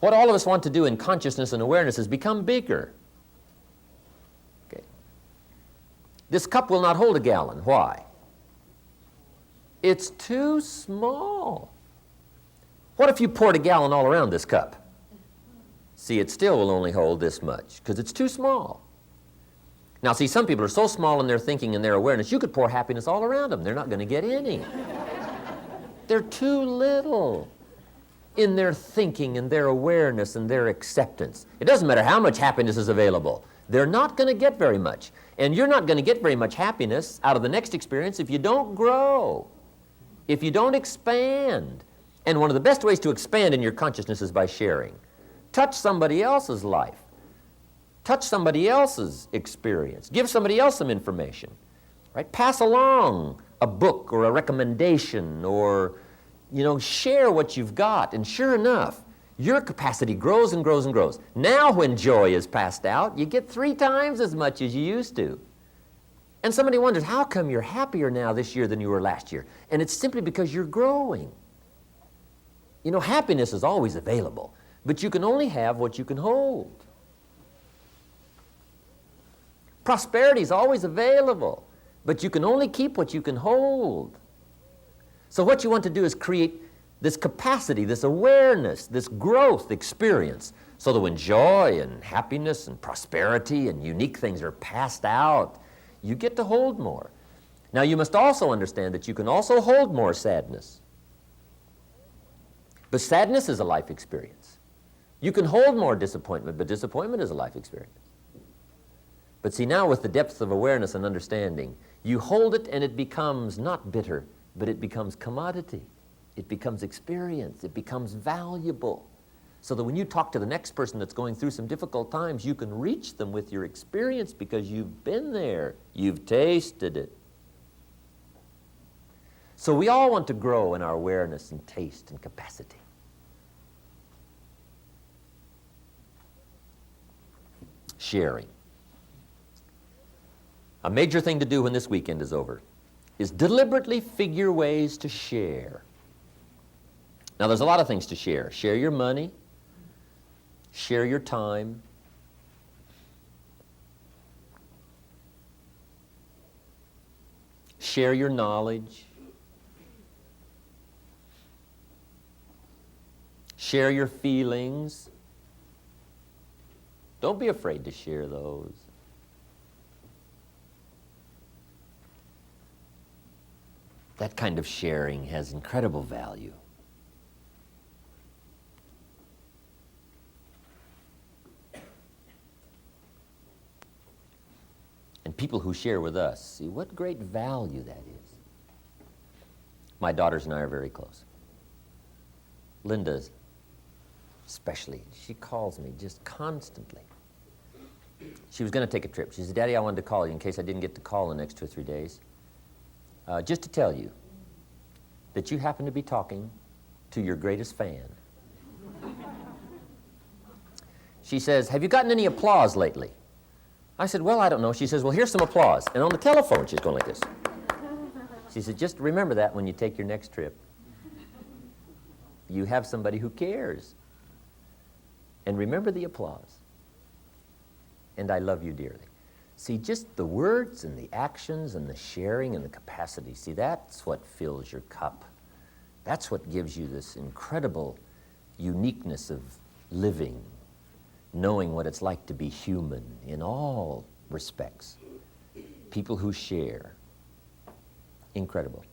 What all of us want to do in consciousness and awareness is become bigger. Okay. This cup will not hold a gallon. Why? It's too small. What if you poured a gallon all around this cup? See, it still will only hold this much because it's too small. Now, see, some people are so small in their thinking and their awareness, you could pour happiness all around them. They're not going to get any. They're too little in their thinking and their awareness and their acceptance. It doesn't matter how much happiness is available. They're not going to get very much. And you're not going to get very much happiness out of the next experience if you don't grow, if you don't expand. And one of the best ways to expand in your consciousness is by sharing. Touch somebody else's life. Touch somebody else's experience. Give somebody else some information. Right? Pass along a book or a recommendation, or share what you've got. And sure enough, your capacity grows and grows and grows. Now when joy is passed out, you get 3 times as much as you used to. And somebody wonders, how come you're happier now this year than you were last year? And it's simply because you're growing. Happiness is always available, but you can only have what you can hold. Prosperity is always available, but you can only keep what you can hold. So what you want to do is create this capacity, this awareness, this growth experience, so that when joy and happiness and prosperity and unique things are passed out, you get to hold more. Now, you must also understand that you can also hold more sadness. But sadness is a life experience. You can hold more disappointment, but disappointment is a life experience. But see, now with the depth of awareness and understanding, you hold it and it becomes not bitter, but it becomes commodity. It becomes experience. It becomes valuable. So that when you talk to the next person that's going through some difficult times, you can reach them with your experience because you've been there. You've tasted it. So we all want to grow in our awareness and taste and capacity. Sharing. A major thing to do when this weekend is over is deliberately figure ways to share. Now, there's a lot of things to share. Share your money. Share your time. Share your knowledge. Share your feelings. Don't be afraid to share those. That kind of sharing has incredible value. And people who share with us, see what great value that is. My daughters and I are very close. Linda especially, she calls me just constantly. She was going to take a trip. She said, Daddy, I wanted to call you in case I didn't get to call in the next 2 or 3 days. Just to tell you that you happen to be talking to your greatest fan. She says, have you gotten any applause lately? I said, well, I don't know. She says, well, here's some applause. And on the telephone, she's going like this. She said, just remember that when you take your next trip. You have somebody who cares. And remember the applause. And I love you dearly. See, just the words and the actions and the sharing and the capacity, see, that's what fills your cup. That's what gives you this incredible uniqueness of living, knowing what it's like to be human in all respects. People who share. Incredible.